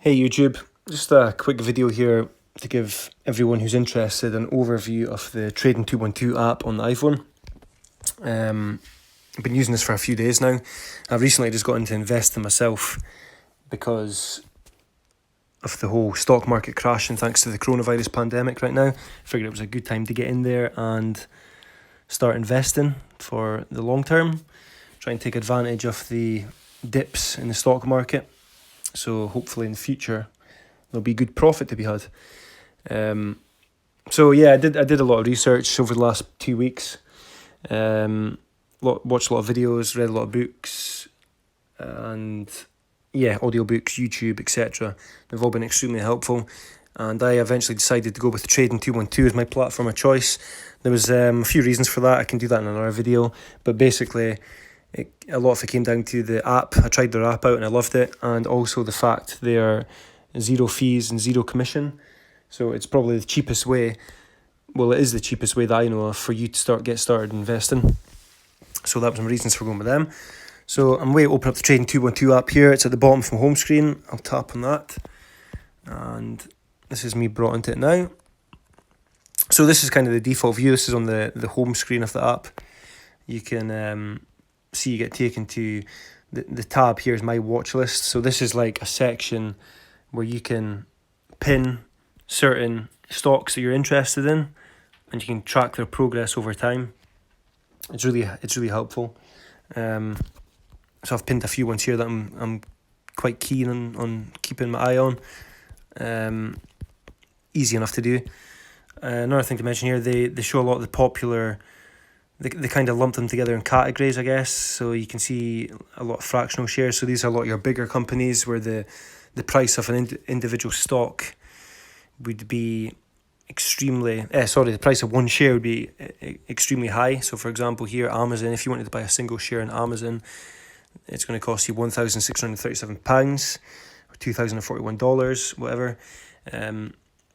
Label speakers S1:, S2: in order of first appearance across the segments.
S1: Hey YouTube, just a quick video here to give everyone who's interested an overview of the Trading 212 app on the iPhone. I've been using this for a few days now. I've recently just got into investing myself because of the whole stock market crashing thanks to the coronavirus pandemic right now. Figured it was a good time to get in there and start investing for the long term. Try and take advantage of the dips in the stock market. So hopefully in the future there'll be good profit to be had. So yeah, I did a lot of research over the last 2 weeks. Watched a lot of videos, read a lot of books, and yeah, audiobooks, YouTube, etc. They've all been extremely helpful. And I eventually decided to go with Trading 212 as my platform of choice. There was a few reasons for that. I can do that in another video, but basically a lot of it came down to the app. I tried their app out and I loved it, and also the fact they are zero fees and zero commission. So it's probably the cheapest way. Well, it is the cheapest way that I know of for you to get started investing. So that was my reasons for going with them. So I'm going to open up the Trading 212 app here. It's at the bottom from home screen. I'll tap on that, and this is me brought into it now. So this is kind of the default view. This is on the home screen of the app. You can see you get taken to the tab here is my watch list. So this is like a section where you can pin certain stocks that you're interested in, and you can track their progress over time. It's really helpful. So I've pinned a few ones here that I'm quite keen on keeping my eye on. Easy enough to do. Another thing to mention here, they show a lot of the popular. They kind of lump them together in categories, I guess. So you can see a lot of fractional shares. So these are a lot of your bigger companies where the price of an individual stock would be the price of one share would be extremely high. So for example here, Amazon, if you wanted to buy a single share in Amazon, it's going to cost you £1,637 or $2,041, whatever.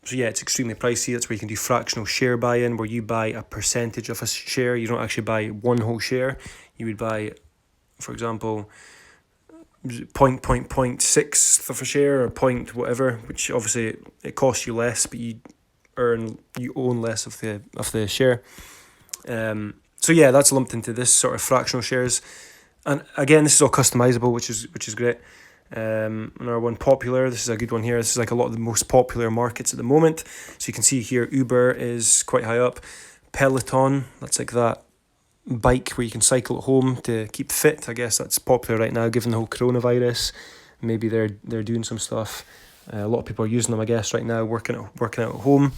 S1: So yeah, it's extremely pricey. That's where you can do fractional share buy-in, where you buy a percentage of a share. You don't actually buy one whole share. You would buy, for example, 0.6 of a share or point whatever, which obviously it costs you less, but you own less of the share. So yeah, that's lumped into this sort of fractional shares. And again, this is all customizable, which is great. Another one, popular. This is a good one here. This is like a lot of the most popular markets at the moment. So you can see here, Uber is quite high up. Peloton, that's like that bike where you can cycle at home to keep fit. I guess that's popular right now, given the whole coronavirus. Maybe they're doing some stuff. A lot of people are using them, I guess, right now, working out at home.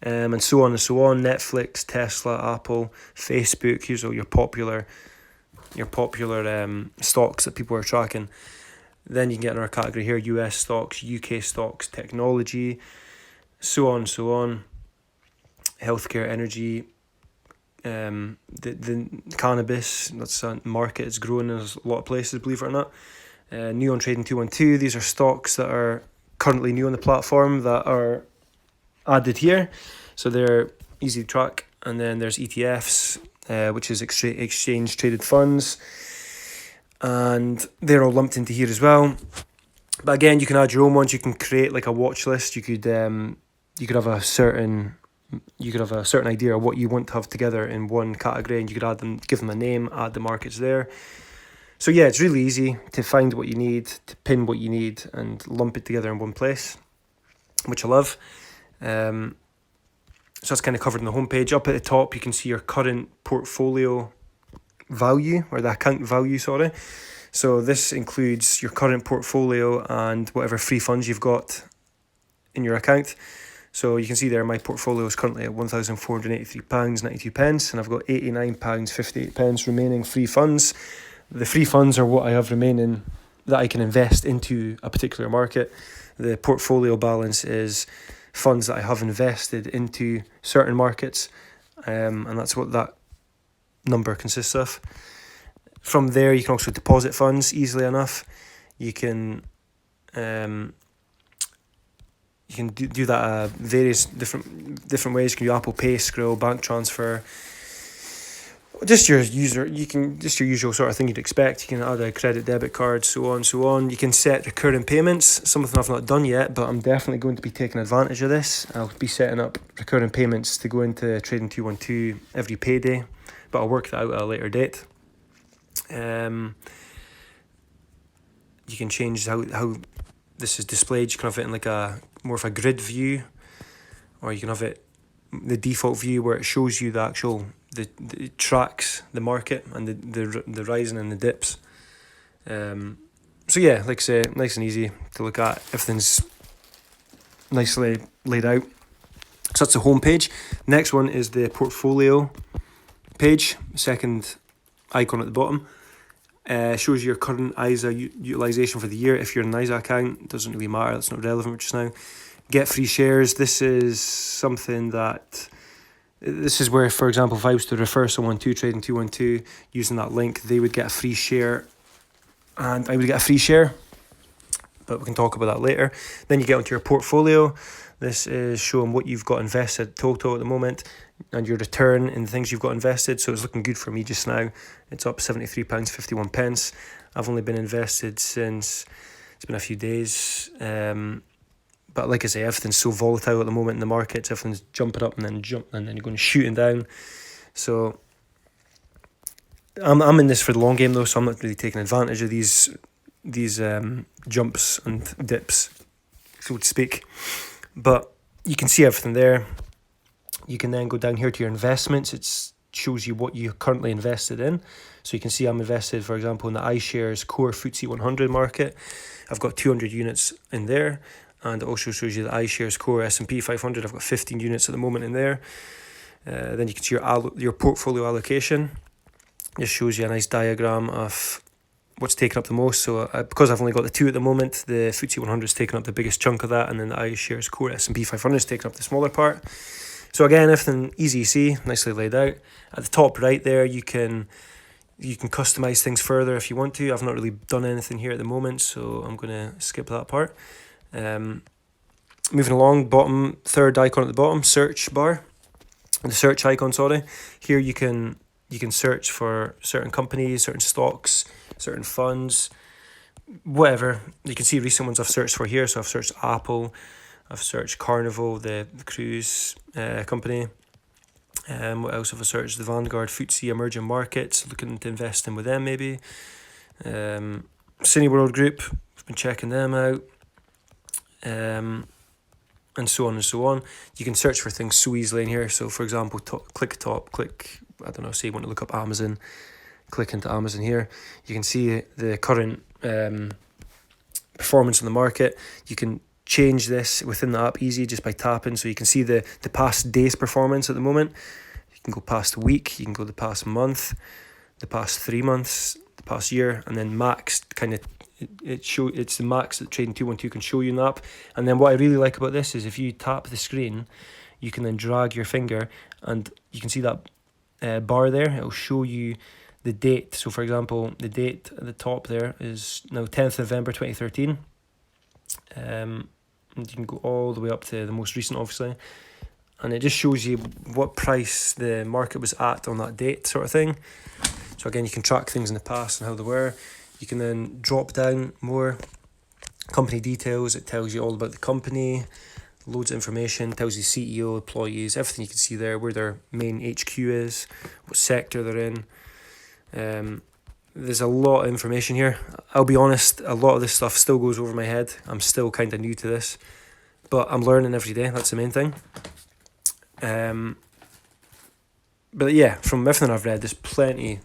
S1: And so on and so on. Netflix, Tesla, Apple, Facebook. Here's all your popular stocks that people are tracking. Then you can get another category here, US stocks, UK stocks, technology, so on, healthcare, energy, the cannabis, that's a market, it's growing in a lot of places, believe it or not. New on Trading 212, these are stocks that are currently new on the platform that are added here. So they're easy to track. And then there's ETFs, which is exchange traded funds. And they're all lumped into here as well. But again, you can add your own ones. You can create like a watch list. You could have a certain idea of what you want to have together in one category, and you could add them, give them a name, add the markets there. So yeah, it's really easy to find what you need, to pin what you need, and lump it together in one place, which I love. So that's kind of covered on the homepage. Up at the top, you can see your current portfolio value, or the account value, sorry. So this includes your current portfolio and whatever free funds you've got in your account. So you can see there my portfolio is currently at £1,483.92, and I've got £89.58 remaining free funds. The free funds are what I have remaining that I can invest into a particular market. The portfolio balance is funds that I have invested into certain markets, and that's what that number consists of. From there, you can also deposit funds easily enough. You can do that various different ways. You can do Apple Pay, Skrill, bank transfer, just your just your usual sort of thing you'd expect. You can add a credit, debit card, so on, so on. You can set recurring payments, something I've not done yet, but I'm definitely going to be taking advantage of this. I'll be setting up recurring payments to go into Trading 212 every payday, but I'll work that out at a later date. You can change how this is displayed. You can have it in like a more of a grid view, or you can have it the default view where it shows you the actual it tracks the market and the rising and the dips. So yeah, like I say, nice and easy to look at. Everything's nicely laid out. So that's the home page. Next one is the portfolio page, second icon at the bottom. Shows your current ISA utilization for the year. If you're an ISA account, it doesn't really matter, that's not relevant just now. Get free shares. This is something that, this is where, for example, if I was to refer someone to Trading 212 using that link, they would get a free share and I would get a free share, but we can talk about that later. Then you get onto your portfolio. This is showing what you've got invested total at the moment and your return in the things you've got invested. So it's looking good for me just now. It's up £73.51. I've only been invested since, it's been a few days. But like I say, everything's so volatile at the moment in the markets. Everything's jumping up and then you're going shooting down. So I'm in this for the long game though, so I'm not really taking advantage of these jumps and dips, so to speak. But you can see everything there. You can then go down here to your investments. It shows you what you're currently invested in. So you can see I'm invested, for example, in the iShares Core FTSE 100 market. I've got 200 units in there. And it also shows you the iShares Core S&P 500. I've got 15 units at the moment in there. Then you can see your portfolio allocation. Just shows you a nice diagram of what's taken up the most. So because I've only got the two at the moment, the FTSE 100 is taking up the biggest chunk of that, and then the iShares Core S&P 500 is taking up the smaller part. So again, everything easy to see, nicely laid out. At the top right there, you can customize things further if you want to. I've not really done anything here at the moment, so I'm going to skip that part. Moving along, bottom, third icon at the bottom, search bar, the search icon, sorry. Here you can search for certain companies, certain stocks, certain funds, whatever. You can see recent ones I've searched for here. So I've searched Apple, I've searched Carnival, the cruise company. What else have I searched? The Vanguard FTSE Emerging Markets, looking to invest in with them maybe. Cineworld Group, I've been checking them out. And so on and so on. You can search for things so easily in here. So for example, click, I don't know, say you want to look up Amazon, click into Amazon here. You can see the current performance in the market. You can change this within the app easy just by tapping. So you can see the past day's performance at the moment. You can go past week, you can go the past month, the past 3 months, the past year, and then max kind of it's the max that Trading 212 can show you in the app. And then what I really like about this is if you tap the screen, you can then drag your finger and you can see that bar there. It'll show you the date. So for example, the date at the top there is now 10th November 2013. And you can go all the way up to the most recent, obviously. And it just shows you what price the market was at on that date, sort of thing. So again, you can track things in the past and how they were. You can then drop down more company details. It tells you all about the company, loads of information, tells you CEO, employees, everything you can see there, where their main HQ is, what sector they're in. There's a lot of information here. I'll be honest, a lot of this stuff still goes over my head. I'm still kind of new to this, but I'm learning every day. That's the main thing. But yeah, from everything I've read, there's plenty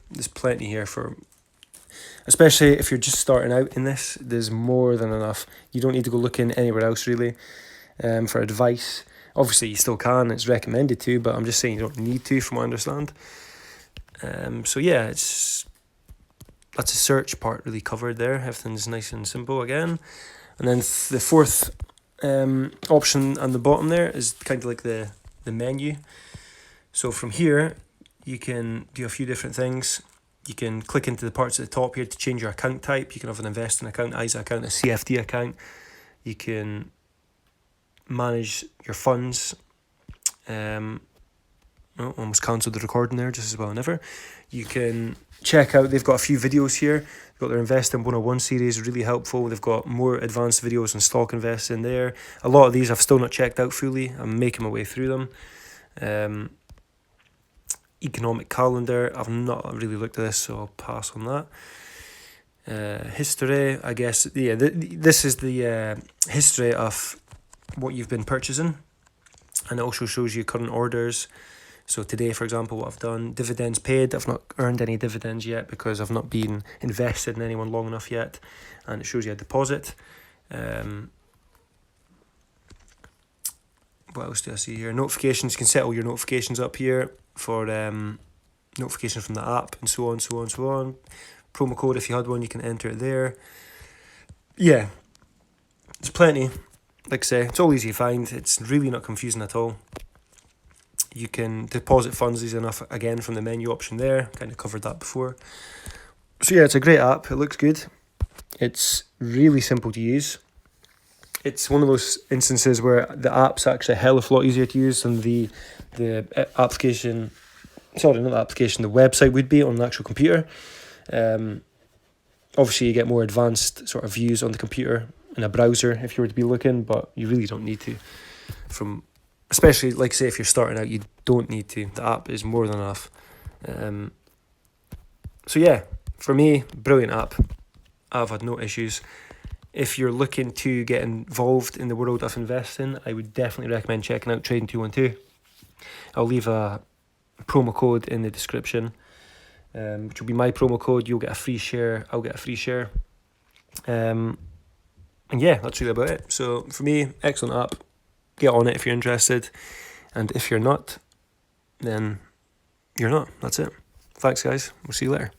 S1: here for, especially if you're just starting out in this, there's more than enough. You don't need to go looking anywhere else really for advice. Obviously you still can, it's recommended to, but I'm just saying you don't need to from what I understand. So yeah, that's a search part really covered there. Everything's nice and simple again. And then the fourth option on the bottom there is kind of like the menu. So from here, you can do a few different things. You can click into the parts at the top here to change your account type. You can have an investing account, ISA account, a CFD account. You can manage your funds. And Oh, almost cancelled the recording there, just as well never. You can check out, they've got a few videos here. They've got their Investing 101 series, really helpful. They've got more advanced videos on stock investing there. A lot of these I've still not checked out fully. I'm making my way through them. Economic calendar, I've not really looked at this, so I'll pass on that. History, I guess, yeah, this is the history of what you've been purchasing, and it also shows you current orders. So today, for example, what I've done, dividends paid. I've not earned any dividends yet because I've not been invested in anyone long enough yet. And it shows you a deposit. What else do I see here? Notifications. You can set all your notifications up here for notifications from the app, and so on, so on, so on. Promo code, if you had one, you can enter it there. Yeah, there's plenty. Like I say, it's all easy to find. It's really not confusing at all. You can deposit funds easy enough, again, from the menu option there. Kind of covered that before. So yeah, it's a great app. It looks good. It's really simple to use. It's one of those instances where the app's actually a hell of a lot easier to use than the application. Sorry, not the application. The website would be on the actual computer. Obviously, you get more advanced sort of views on the computer in a browser if you were to be looking, but you really don't need to. Especially, like say, if you're starting out, you don't need to. The app is more than enough. So yeah, for me, brilliant app. I've had no issues. If you're looking to get involved in the world of investing, I would definitely recommend checking out Trading 212. I'll leave a promo code in the description, which will be my promo code. You'll get a free share. I'll get a free share. And yeah, that's really about it. So for me, excellent app. Get on it if you're interested. And if you're not, then you're not. That's it. Thanks, guys. We'll see you later.